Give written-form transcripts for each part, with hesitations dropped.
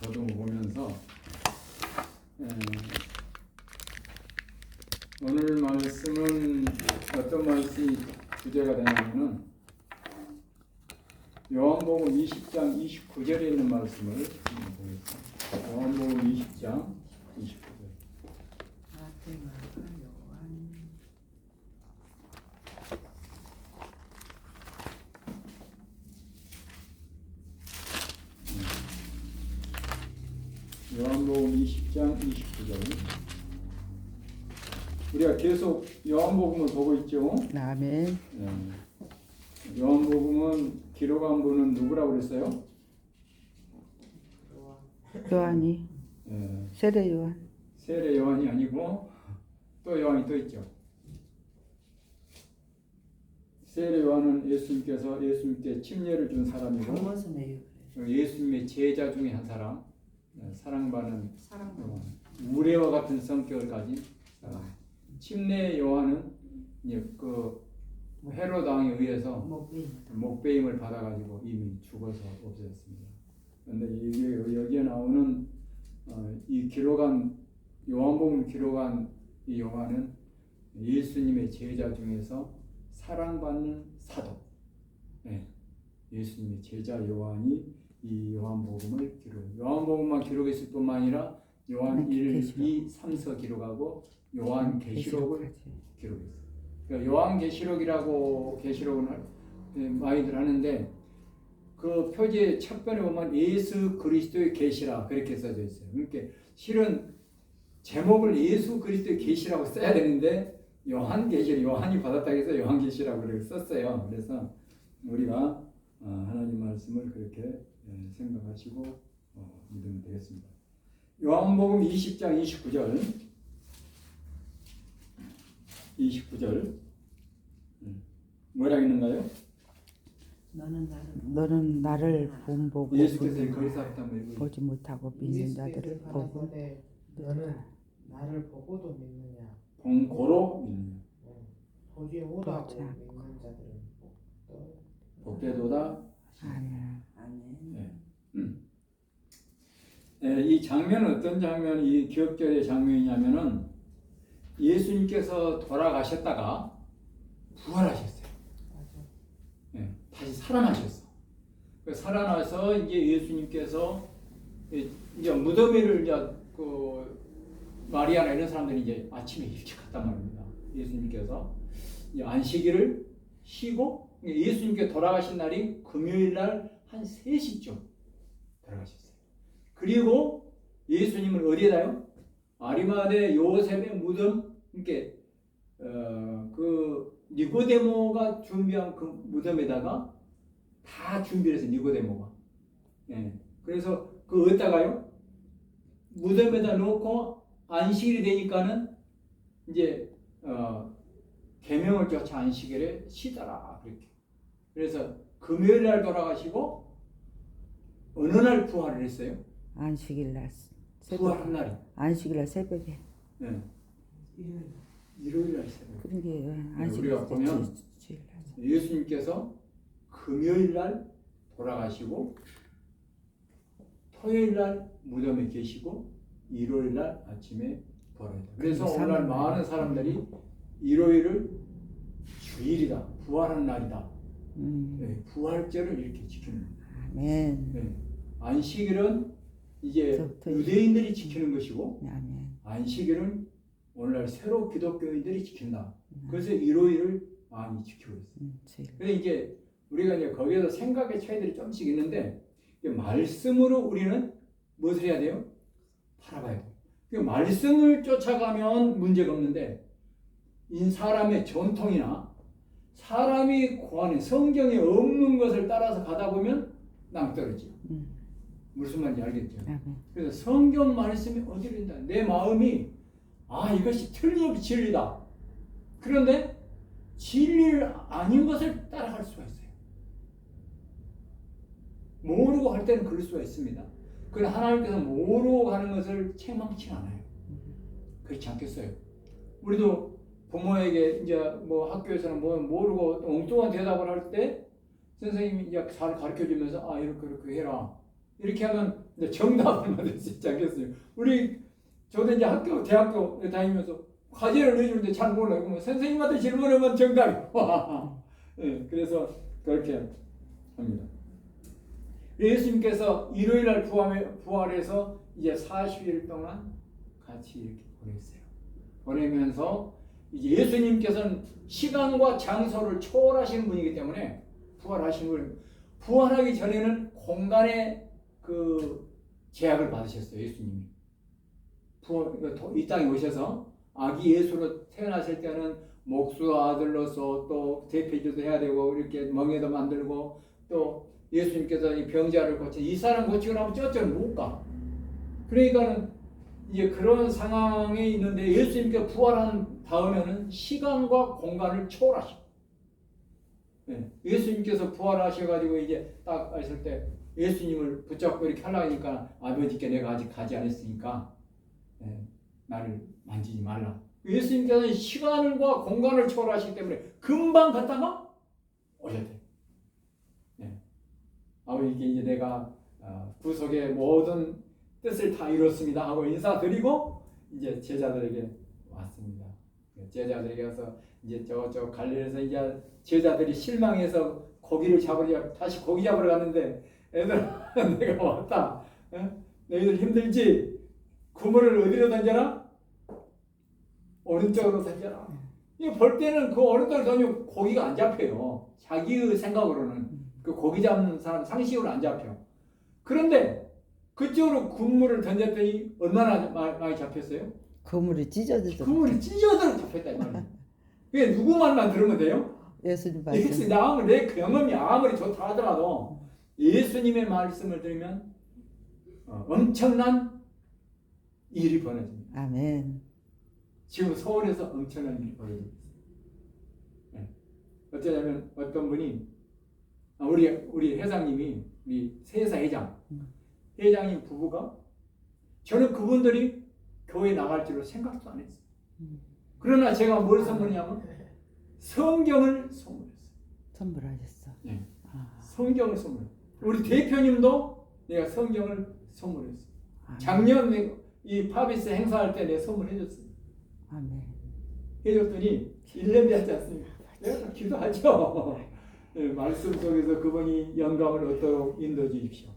저도 보면서 오늘 말씀은 어떤 말씀이 주제가 되냐면은 요한복음 20장 29절에 있는 말씀을 보겠습니다. 요한복음 20장 29절. 요한복음 20장 29절. 우리가 계속 요한복음을 보고 있죠. 아멘. 요한복음은 기록한 분은 누구라고 그랬어요? 요한이. 세례 요한. 세례 요한이 아니고 또 요한이 또 있죠. 세례 요한은 예수님께 침례를 준 사람이고 예수님의 제자 중에 한 사람, 사랑받는 우레와 같은 성격을 가진 사람. 침례 요한은 그 헤롯 왕에 의해서 목배임을 받아가지고 이미 죽어서 없어졌습니다. 그런데 여기에 나오는 이 기록한 요한복음 기록한 이 요한은 예수님의 제자 중에서 사랑받는 사도. 예수님의 제자 요한이 이 요한복음을 요한복음만 기록했을 뿐만 아니라 요한 1, 2, 3서 기록하고 요한계시록을 기록했어요. 그러니까 요한계시록이라고 계시록은 많이들 하는데 그 표지의 첫 번에 보면 예수 그리스도의 계시라 그렇게 써져 있어요. 그러니까 실은 제목을 예수 그리스도의 계시라고 써야 되는데 요한계시록, 요한이 받았다고 해서 요한계시라고 그렇게 썼어요. 그래서 우리가 하나님 말씀을 그렇게 생각하시고 믿으면 되겠습니다. 요한복음 20장 29절 뭐라 했는가요? 너는 나를 본보고 예수께서 거기서 했다면 보지 못하고 믿는 자들을 보고 너는 나를 보고도 믿느냐? 본고로 믿느냐? 보지 못하고 믿는 자들은 복되도다. 아멘. 이 장면은 어떤 장면이 기억절의 장면이냐면은 예수님께서 돌아가셨다가 부활하셨어요. 다시 살아나셨어. 살아나서 이제 예수님께서 이제 무덤에를 이제 그 마리아나 이런 사람들이 이제 아침에 일찍 갔단 말입니다. 예수님께서 이제 안식일을 쉬고 예수님께 돌아가신 날이 금요일 날 한 3시쯤 돌아가셨어요. 그리고 예수님을 어디에다요? 아리마대 요셉의 무덤, 그러니까 그 니고데모가 준비한 그 무덤에다가 다 준비해서 니고데모가. 그래서 그 어디다가요? 무덤에다 놓고 안식일이 되니까는 이제 계명을 쫓아 안식일에 쉬더라 그렇게. 그래서 금요일 날 돌아가시고 어느 날 부활을 했어요? 안식일 날 부활한 날이. 안식일 날 새벽에. 일요일 날 새벽. 그러게 안식일 우리가 보면 예수님께서 금요일 날 돌아가시고 토요일 날 무덤에 계시고 일요일 날 아침에 부활했다. 그래서 오늘날 많은 사람들이 일요일을 주일이다, 부활한 날이다. 부활절을 이렇게 지키는 거예요. 아멘. 안식일은 이제 유대인들이 지키는 것이고 아멘. 안식일은 오늘날 새로 기독교인들이 지킨다. 그래서 일요일을 많이 지키고 있어요. 근데 이제 우리가 이제 거기에서 생각의 차이들이 조금씩 있는데 말씀으로 우리는 무엇을 해야 돼요? 바라봐야 돼요. 그 말씀을 쫓아가면 문제가 없는데 사람의 전통이나 사람이 고하는 성경에 없는 것을 따라서 가다 보면 낭떠러지요. 무슨 말인지 알겠죠? 그래서 성경 말씀이 어디로 있다. 내 마음이 이것이 틀림없이 진리다. 그런데 진리 아닌 것을 따라갈 수가 있어요. 모르고 할 때는 그럴 수가 있습니다. 그러나 하나님께서 모르고 가는 것을 책망치 않아요. 그렇지 않겠어요? 우리도 부모에게 이제 뭐 학교에서는 뭐 모르고 엉뚱한 대답을 할 때 선생님이 이제 잘 가르쳐 주면서 이렇게 해라. 이렇게 하면 이제 정답을 만들 수 있지 않겠어요? 저도 이제 대학교 다니면서 과제를 내주는데 잘 몰라요. 그러면 선생님한테 질문하면 정답이 와. 네, 그래서 그렇게 합니다. 예수님께서 일요일 날 부활해서 이제 40일 동안 같이 이렇게 보냈어요. 보내면서 이제 예수님께서는 시간과 장소를 초월하시는 분이기 때문에 부활하기 전에는 공간의 그 제약을 받으셨어요. 예수님이 이 땅에 오셔서 아기 예수로 태어났을 때는 목수 아들로서 또 대표주도 해야 되고 이렇게 멍에도 만들고 또 예수님께서 이 병자를 고쳐 이 사람 고치고 나면 저쪽은 못 가. 그러니까는 이제 그런 상황에 있는데 예수님께 부활한 다음에는 시간과 공간을 초월하셔. 네. 예수님께서 부활하셔가지고 이제 딱 했을 때 예수님을 붙잡고 이렇게 하려니까 아버지께 내가 아직 가지 않았으니까 네, 나를 만지지 말라. 예수님께서는 시간과 공간을 초월하시기 때문에 금방 갔다가 오셨대. 네. 아버지께 이제 내가 구속의 모든 뜻을 다 이뤘습니다 하고 인사드리고 이제 제자들에게 왔습니다. 제자들에게 와서 이제 저쪽 갈릴리에서 이제 제자들이 실망해서 고기를 잡으려 다시 고기 잡으러 갔는데 애들아 내가 왔다. 너희들 힘들지? 그물을 어디로 던져라? 오른쪽으로 던져라. 이거 볼 때는 그 오른쪽으로 던지면 고기가 안 잡혀요. 자기의 생각으로는 그 고기 잡는 사람 상식으로 안 잡혀. 그런데 그쪽으로 그물을 던졌더니 얼마나 많이 잡혔어요? 그물이 찢어지죠. 그물이 찢어져 잡혔다 이 말이에요. 그게 누구 말만 들으면 돼요? 예수님 말씀. 내 경험이 아무리 좋다 하더라도 예수님의 말씀을 들으면 엄청난 일이 벌어집니다. 아멘. 지금 서울에서 엄청난 일이 벌어지고 있어요. 네. 어쩌냐면 어떤 분이 우리 회장님이 우리 세사 회장님 부부가 저는 그분들이 교회 나갈 줄로 생각도 안 했어요. 그러나 제가 뭘 선물했냐면 성경을 선물했어요. 선물하셨어. 네. 성경을 선물. 우리 대표님도 내가 성경을 선물했어요. 작년 이 파비스 행사할 때 내가 선물해줬어요. 아멘. 해줬더니 1년 되지 않습니까? 내가 기도하죠. 네, 말씀 속에서 그분이 영감을 얻도록 인도해 주십시오.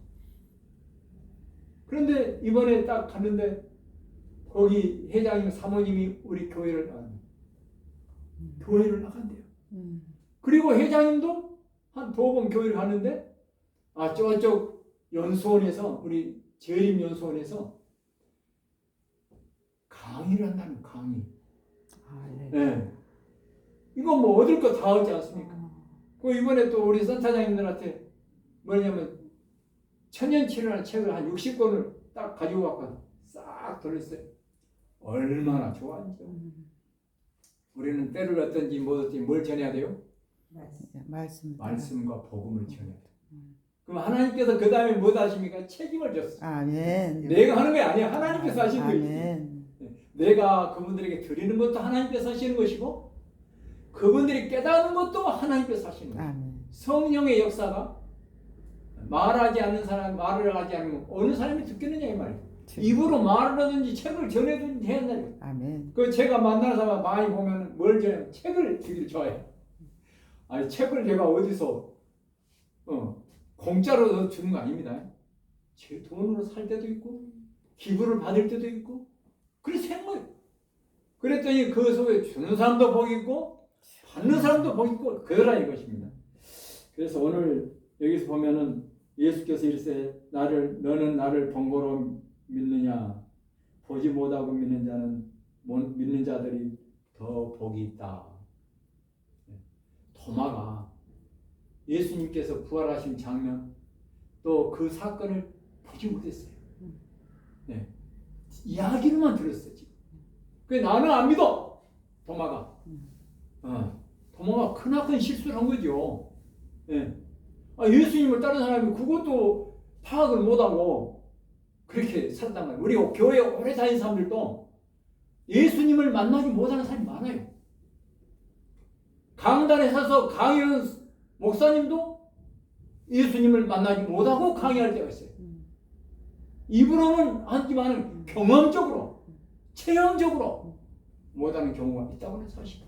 그런데 이번에 딱 갔는데 거기 회장님 사모님이 우리 교회를 나간대요. 그리고 회장님도 한 2번 교회를 갔는데 저쪽 연수원에서 우리 재림 연수원에서 강의를 한다는 강의. 네. 이거 뭐 얻을 거 다 얻지 않습니까? 그 이번에 또 우리 선타장님들한테 뭐냐면 천년치료라는 책을 한 60권을 딱 가지고 왔거든. 싹 돌렸어요. 얼마나 좋아하는지. 우리는 때를 어떤지 뭐든지 뭘 전해야 돼요? 말씀과 복음을 전해야 돼요. 그럼 하나님께서 그 다음에 뭐 하십니까? 책임을 졌어요. 아멘. 내가 하는 게 아니야. 하나님께서 하시는 거지. 아멘. 내가 그분들에게 드리는 것도 하나님께서 하시는 것이고 그분들이 깨닫는 것도 하나님께서 하시는 거예요. 아멘. 성령의 역사가 말하지 않는 사람 말을 하지 않으면 어느 사람이 듣겠느냐 이 말이에요. 입으로 말을 하든지 책을 전해든지 해야 된다는 거예요. 아멘. 그 제가 만나는 사람 많이 보면 뭘 전해? 책을 주기를 좋아해요. 아니 책을 제가 어디서 공짜로 주는 거 아닙니다. 제 돈으로 살 때도 있고 기부를 받을 때도 있고 그래서 한 거예요. 그랬더니 그 속에 주는 사람도 복 있고 받는 사람도 복 있고 그러라 이것입니다. 그래서 오늘 여기서 보면은 예수께서 이르시되 너는 나를 번거로 믿느냐 보지 못하고 믿는 자들이 더 복이 있다. 도마가 예수님께서 부활하신 장면 또 그 사건을 보지 못했어요. 네. 이야기로만 들었어요. 지금. 나는 안 믿어. 도마가. 도마가 크나큰 실수를 한 거죠. 네. 예수님을 따른 사람이 그것도 파악을 못하고 그렇게 살았단 말이에요. 우리 교회에 오래 다닌 사람들도 예수님을 만나지 못하는 사람이 많아요. 강단에 서서 강의하는 목사님도 예수님을 만나지 못하고 강의할 때가 있어요. 입으로는 하지만 경험적으로, 체험적으로 못하는 경우가 있다고 하는 사실.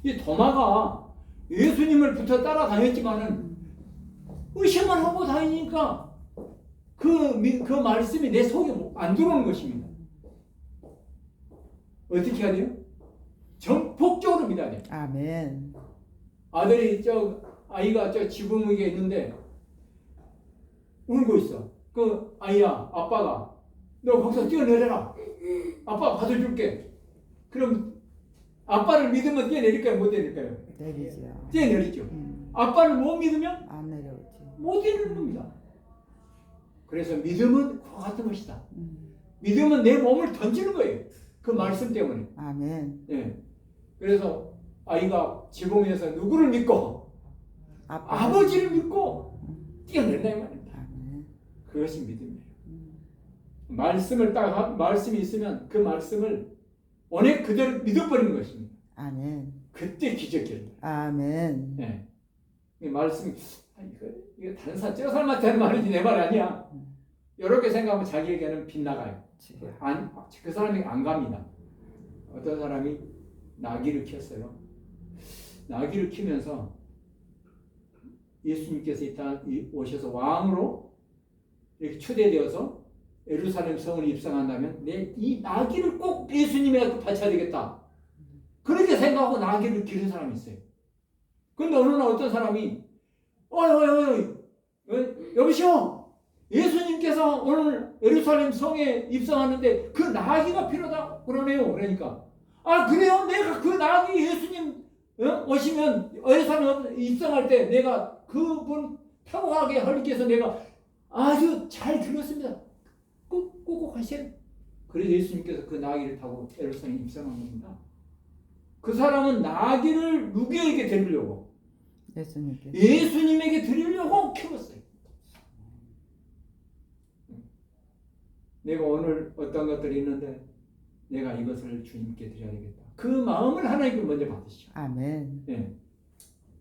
이 도마가 예수님을 따라다녔지만은 의심을 하고 다니니까 그 말씀이 내 속에 안 들어오는 것입니다. 어떻게 해야 돼요? 전폭적으로 믿어야 돼요. 아멘. 아이가 지붕 위에 있는데 울고 있어. 그 아이야, 아빠가 너 거기서 뛰어내려라. 아빠가 받아줄게. 그럼 아빠를 믿으면 뛰어내릴까요? 못 뛰어내릴까요? 내리죠. 뛰어내리죠. 아빠를 못 믿으면 안 내려오지. 못 뛰는 겁니다. 그래서 믿음은 그와 같은 것이다. 믿음은 내 몸을 던지는 거예요. 그 말씀 때문에. 아멘. 예. 그래서 아이가 지붕 위에서 누구를 믿고 아버지를 믿고 뛰어낸다 이 말입니다. 아멘. 그것이 믿음이에요. 말씀이 있으면 그 말씀을 원해 그대로 믿어버리는 것입니다. 아멘. 그때 기적이 일어나요. 아멘. 예. 이 말씀이 이거 다른 사람 저 사람한테 하는 말이지 내 말 아니야. 이렇게 생각하면 자기에게는 빗나가요. 그 사람이 안 갑니다. 어떤 사람이 나귀를 키웠어요. 나귀를 키우면서 예수님께서 오셔서 왕으로 이렇게 초대되어서 예루살렘 성을 입성한다면 이 나귀를 꼭 예수님에게 바쳐야 되겠다. 그렇게 생각하고 나귀를 기른 사람이 있어요. 그런데 어느 날 어떤 사람이 여보시오, 예수님께서 오늘 예루살렘 성에 입성하는데 그 나귀가 필요하다 그러네요. 그러니까 그래요? 내가 그 나귀 예수님 오시면 예루살렘 입성할 때 내가 그분 타고 가게 하기 위해서 내가 아주 잘 들었습니다. 꼭 하세요. 그래서 예수님께서 그 나귀를 타고 예루살렘 입성한 겁니다. 그 사람은 나귀를 누구에게 드리려고? 예수님에게 드리려고 키웠어요. 내가 오늘 어떤 것들이 있는데 내가 이것을 주님께 드려야 되겠다. 그 마음을 하나님께 먼저 받으시죠. 아멘. 네.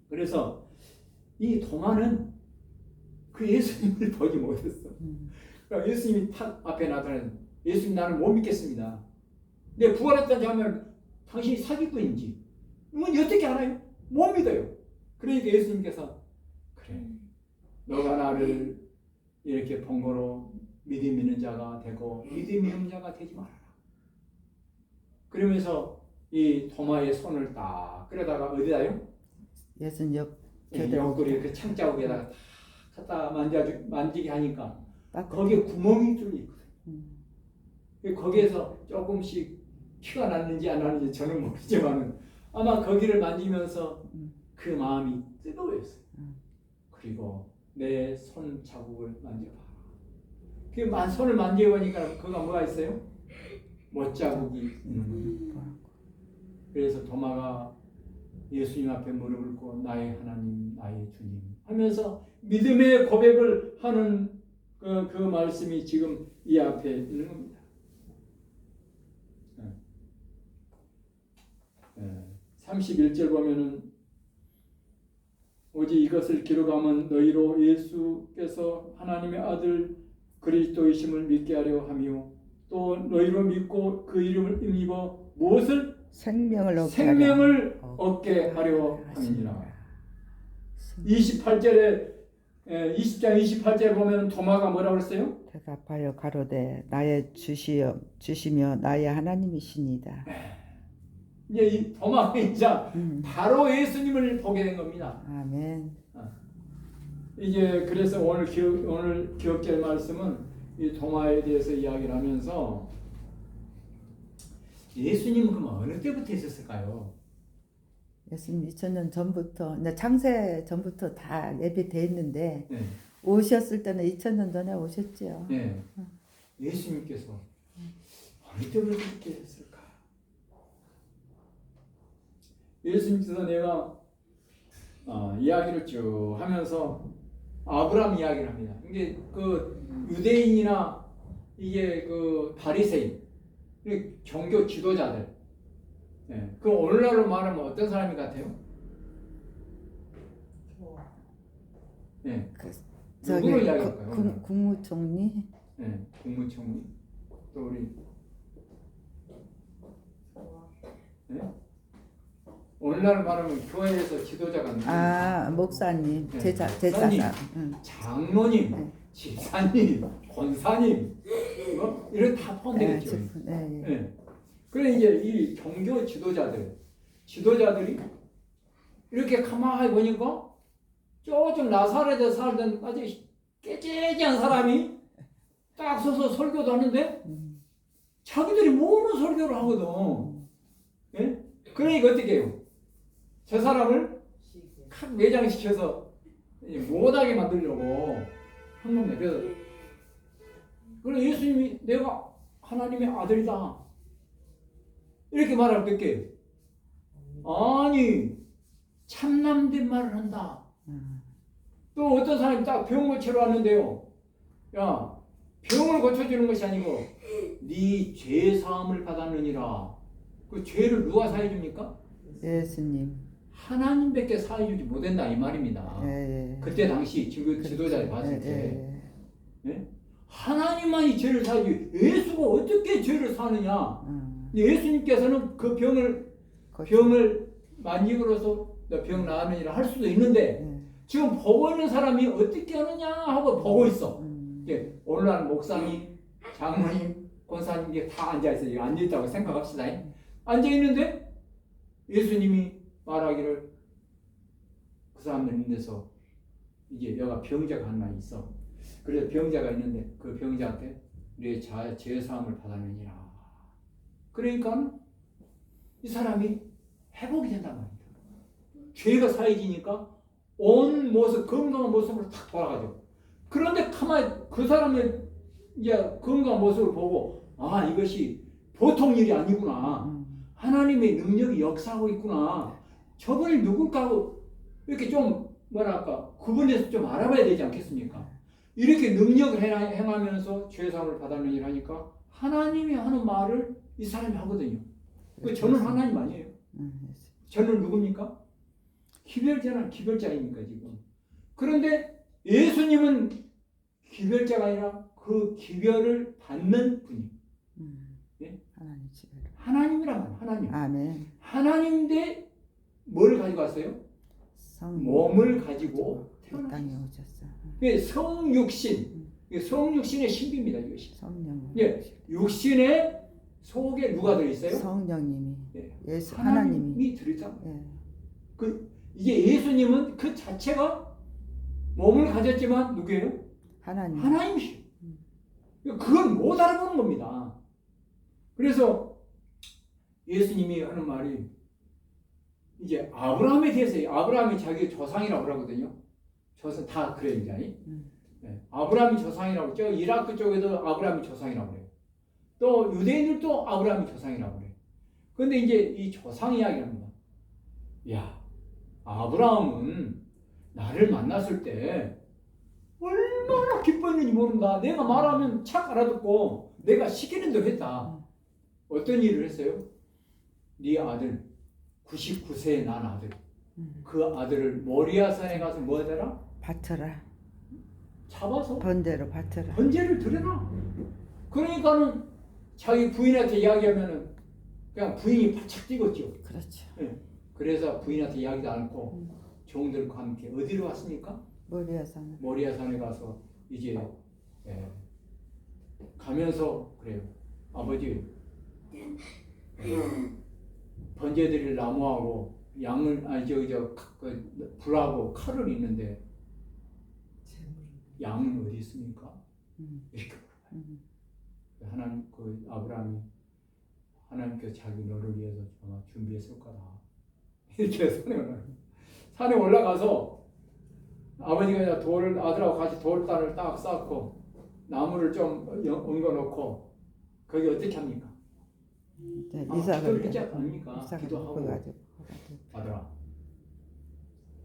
그래서 이 도마는 그 예수님을 보지 못했어. 그러니까 예수님이 앞에 나타나서 예수님 나는 못 믿겠습니다. 내 부활했다는 자면 당신이 사기꾼인지 이건 어떻게 알아요? 못 믿어요. 그러니까 예수님께서 그래 너가 나를 이렇게 번거로 믿음 있는 자가 되고 믿음 있는 자가 되지 말아라. 그러면서 이 도마의 손을 딱 끌어다가 어디다요? 예수님 옆구리 그 창자국에다가 탁 갖다 만지게 하니까 거기에 구멍이 뚫려 있거든요. 거기에서 조금씩 피가 났는지 안 났는지 저는 모르지만 아마 거기를 만지면서 그 마음이 뜨거워졌어요. 그리고 내 손 자국을 만져봐. 그 손을 만져보니까 그가 뭐가 있어요? 못자국이 있는 거예요. 그래서 도마가 예수님 앞에 무릎을 꿇고 나의 하나님, 나의 주님 하면서 믿음의 고백을 하는 그 말씀이 지금 이 앞에 있는 겁니다. 31절 보면은 오직 이것을 기록하면 너희로 예수께서 하나님의 아들 그리스도이심을 믿게 하려 하며 또 너희로 믿고 그 이름을 힘입어 무엇을? 생명을 얻게 하려 함이니라. 28절에 20장 28절에 보면 도마가 뭐라고 그랬어요? 대답하여 가로되 나의 주시며 나의 하나님이시니이다. 이제 이 도마가 이제 바로 예수님을 보게 된 겁니다. 아멘. 이제 그래서 오늘 기억될 말씀은 이 도마에 대해서 이야기를 하면서 예수님은 그럼 어느 때부터 있었을까요? 예수님 2000년 전부터, 창세 전부터 다 예비돼 있는데 네. 오셨을 때는 2000년 전에 오셨죠. 네. 예수님께서 어느 때부터 이렇게 했을까? 예수님께서 내가 이야기를 쭉 하면서 아브라함 이야기를 합니다. 이게 그 유대인이나 이게 그 바리새인, 종교 지도자들, 네. 그 오늘날로 말하면 어떤 사람이 같아요? 네. 누구로 이야기할까요? 국무총리? 김무청 또 우리 네? 오늘날 말하면 교회에서 지도자가 아 목사님 네. 제자사. 응. 장로님, 네. 집사님, 권사님 이런 다 포함되겠죠. 네. 네. 그래 이제 이 종교 지도자들이 이렇게 가만히 보니까 저쪽 나사렛에 살던 아주 깨재재한 사람이 딱 서서 설교도 하는데 자기들이 모르는 설교를 하거든. 예? 그러니까 어떻게 해요? 저 사람을 각 매장시켜서 못하게 만들려고 한 겁니다. 그래서 예수님이 내가 하나님의 아들이다 이렇게 말할 때 어떻게 해요? 아니 참남된 말을 한다. 또 어떤 사람이 딱 병 고치러 왔는데요. 야 병을 고쳐주는 것이 아니고 네 죄 사함을 받았느니라. 그 죄를 누가 사해줍니까? 예수님. 하나님밖에 사해주지 못한다 이 말입니다. 예. 그때 당시 지도자들이 봤을 예, 때 예? 하나님만이 죄를 사해주지 예수가 어떻게 죄를 사느냐. 예수님께서는 그 병을 만짐으로써 너 병 나았느니라 할 수도 있는데 지금 보고 있는 사람이 어떻게 하느냐 하고 보고 있어. 예, 오늘날 목사님, 장로님, 권사님 이게 다 앉아있어요. 앉아있다고 생각합시다. 앉아있는데 예수님이 말하기를 그 사람들 있는데서 이제 여가 병자가 한 명이 있어. 그래서 병자가 있는데 그 병자한테 내 죄사함을 받았느니라. 그러니까 이 사람이 회복이 된단 말이야. 죄가 사해지니까 온 모습, 건강한 모습으로 탁 돌아가죠. 그런데 가만히 그 사람의 이제 건강한 모습을 보고 아 이것이 보통 일이 아니구나. 하나님의 능력이 역사하고 있구나. 저분이 누굴까 하고 이렇게 좀 뭐랄까 구분해서 좀 알아봐야 되지 않겠습니까? 이렇게 능력을 행하면서 죄사함을 받았느니라 하니까 하나님이 하는 말을 이 사람이 하거든요. 저는 하나님 아니에요. 저는 누굽니까? 기별자입니까 지금. 그런데 예수님은 기별자가 아니라 그 기별을 받는 분이에요. 예? 하나님이란 말이에요. 하나님. 아멘. 하나님인데 뭘 가지고 왔어요? 몸을 가지고 땅에 오셨어. 성육신의 신비입니다. 이것이. 성령. 예, 육신의 속에 누가 들어있어요? 성령님이. 예. 예수 하나님이 들어있다. 예. 이게 예수님은 그 자체가 몸을 가졌지만 누구예요? 하나님이시죠. 그건 못 알아보는 겁니다. 그래서 예수님이 하는 말이 이제 아브라함에 대해서 아브라함이 자기 조상이라고 그러거든요. 조상 다 그래요 이제. 네. 아브라함이 조상이라고 저 이라크 쪽에도 아브라함이 조상이라고 그래요. 또 유대인들도 아브라함이 조상이라고 그래요. 그런데 이제 이 조상 이야기를 합니다. 야 아브라함은 나를 만났을 때 얼마나 기뻤는지 모른다. 내가 말하면 착 알아듣고 내가 시키는 대로 했다. 어떤 일을 했어요? 네 아들 99세에 난 아들 그 아들을 모리아산에 가서 뭐 하더라? 바쳐라. 잡아서 번제로 바쳐라. 번제를 드려라. 그러니까는 자기 부인한테 이야기하면은 그냥 부인이 바짝 뛰겠죠. 그렇죠. 네. 그래서 부인한테 이야기도 않고 종들과 함께 어디로 왔습니까? 모리아산에 가서 이제 가면서 그래요. 아버지 번제드릴 나무하고 양을 불하고 칼을 있는데 양은 어디 있습니까? 이렇게 물어봐요. 하나님 아브라함이 하나님께서 자기 너를 위해서 아마 준비했을 거다. 이렇게 산에 올라가서 아버지가 아들하고 같이 돌단을 딱 쌓고 나무를 좀 얹어 놓고 거기 어떻게 합니까? 기도를 했지 않습니까? 기도하고 아들아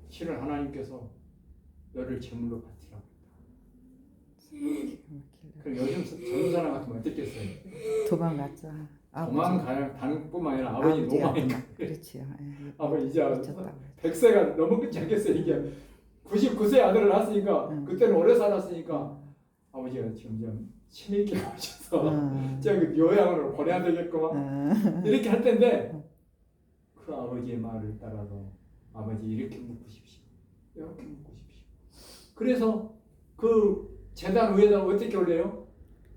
실은 하나님께서 너를 제물로 바치라. 그럼 요즘 젊은 사람 같으면 어떻겠어요? 도망갔죠. 도망가는 뿐만 아니라 아버지 노망이니까. 그렇지요. 아버지 이제 100세가 넘었겠지 않겠어요? 이게 99세 아들을 낳았으니까 그때는 오래 살았으니까 아버지가 점점 치밀게 오셔서 저기 요양으로 보내야 되겠구만 이렇게 할 텐데 그 아버지의 말을 따라서 아버지 이렇게 묻으십시오. 이렇게 묻으십시오. 그래서 그 재단 위에다 어떻게 올려요?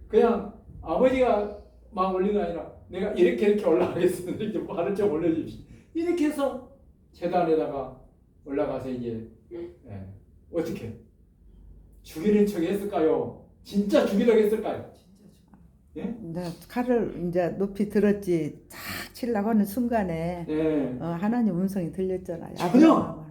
그냥 아버지가 막 올린 게 아니라 내가 이렇게 올라가겠습니다. 이렇게 말을 좀 올려주십시오. 이렇게 해서 재단에다가 올라가서 이제 어떻게 죽이는 척 했을까요? 진짜 죽이려고 했을까요? 예? 칼을 이제 높이 들었지 탁 치려고 하는 순간에 예. 하나님 음성이 들렸잖아요. 전혀!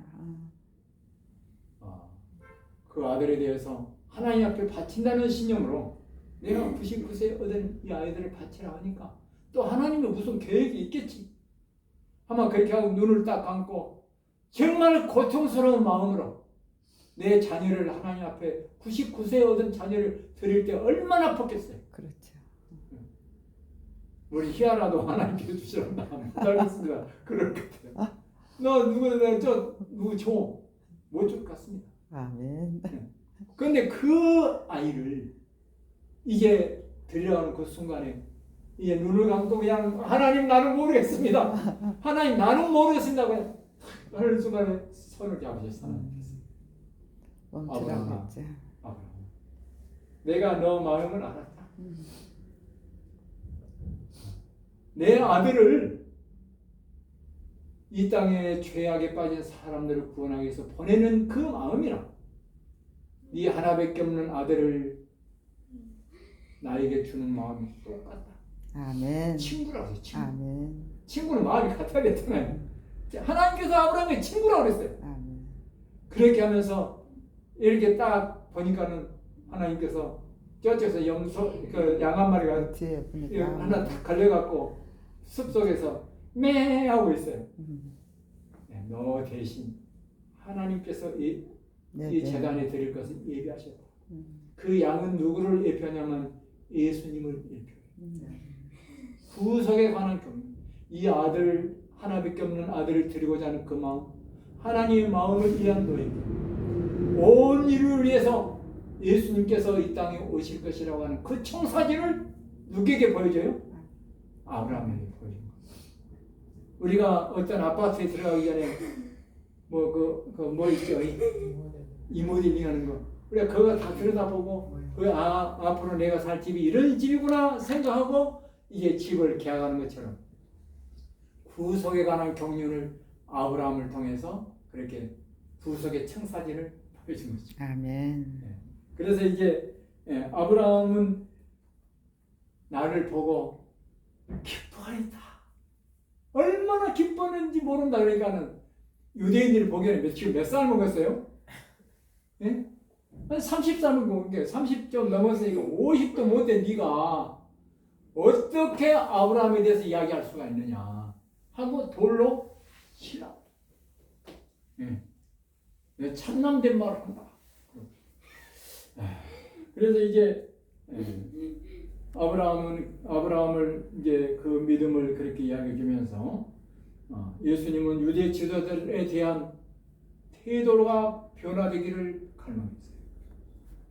그 아들에 대해서 하나님 앞에 바친다는 신념으로 내가 99세 얻은 이 아이들을 바치라 하니까 또 하나님의 무슨 계획이 있겠지. 아마 그렇게 하고 눈을 딱 감고 정말 고통스러운 마음으로 내 자녀를 하나님 앞에 99세 얻은 자녀를 드릴 때 얼마나 아팠겠어요. 그렇죠. 우리 희아라도 하나님께 주시라고 못 알겠습니다. 그럴 것 같아요. 너 누구 누구 줘? 못 줄 것 같습니다. 아멘. 그런데 그 아이를 이제 들려가는 그 순간에 이제 눈을 감고 그냥 하나님 나는 모르겠습니다. 하나님 나는 모르겠습니다. 그냥 하는 순간에 손을 잡으셨어. 멈추라고 했죠. 내가 너 마음을 알았다. 내 아들을 이 땅에 죄악에 빠진 사람들을 구원하기 위해서 보내는 그 마음이라 네 하나밖에 없는 아들을 나에게 주는 마음이 똑같다. 아멘. 친구라고 했어요. 친구. 아멘. 친구는 마음이 같아야 됐잖아요. 하나님께서 아브라함의 친구라고 그랬어요. 아멘. 그렇게 하면서 이렇게 딱 보니까는 하나님께서 저쪽에서 그 양 한 마리가 뒤에 보니까 하나 딱 걸려갖고 숲속에서 매 하고 있어요. 네, 너 대신 하나님께서 이 제단에 드릴 것을 예비하셨다. 그 양은 누구를 예표하냐면 예수님을 예표해요. 구속에 관한 경우 이 아들 하나밖에 없는 아들을 드리고자 하는 그 마음 하나님의 마음을 이해한 너에게 온 인류를 위해서 예수님께서 이 땅에 오실 것이라고 하는 그 청사진을 누구에게 보여줘요? 아브라함에게 보여준 거예요. 우리가 어떤 아파트에 들어가기 전에 뭐 있죠? 이모델링 하는 거. 우리가 그거 다 들여다보고 앞으로 내가 살 집이 이런 집이구나 생각하고 이게 집을 계약하는 것처럼 구속에 관한 경륜을 아브라함을 통해서 그렇게 구속의 청사진을 보여준 거죠. 아멘. 그래서 이제 아브라함은 나를 보고 기뻐하였다. 얼마나 기뻤는지 모른다. 그러니까는 유대인들이 보기에는 지금 몇 살 먹었어요? 예? 한 30살 먹은 게 30좀 넘었으니까 50도 못 된 네가 어떻게 아브라함에 대해서 이야기할 수가 있느냐 하고 돌로 치라. 예. 참남된 말을 한다. 그래서 이제 아브라함을 이제 그 믿음을 그렇게 이야기해 주면서 예수님은 유대 지도자들에 대한 태도가 변화되기를 갈망했어요.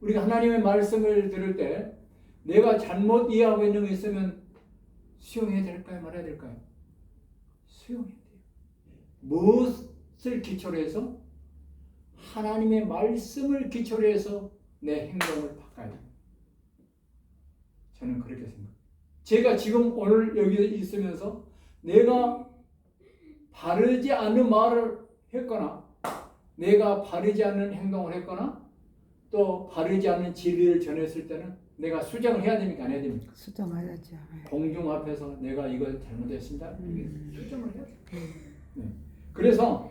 우리가 하나님의 말씀을 들을 때 내가 잘못 이해하고 있는 게 있으면 수용해야 될까요? 말아야 될까요? 수용해야 돼요. 무엇을 기초로 해서? 하나님의 말씀을 기초로 해서 내 행동을 바꿔야 됩니다. 저는 그렇게 생각해요. 제가 지금 오늘 여기 있으면서 내가 바르지 않은 말을 했거나 내가 바르지 않는 행동을 했거나 또 바르지 않는 진리를 전했을 때는 내가 수정을 해야 됩니까? 안 해야 됩니까? 수정해야죠. 공중 앞에서 내가 이걸 잘못했습니다. 수정을 해야 돼요. 네. 그래서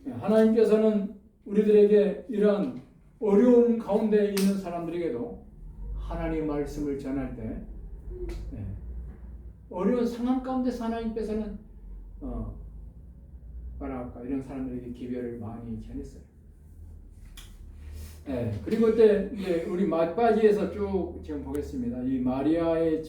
하나님께서는 우리들에게 이런 어려움 가운데 있는 사람들에게도 하나님의 말씀을 전할 때 어려운 상황 가운데서 하나님께서는 이런 사람들에게 기별을 많이 전했어요. 그리고 그때 이제 우리 맞바지에서 쭉 지금 보겠습니다. 이 마리아의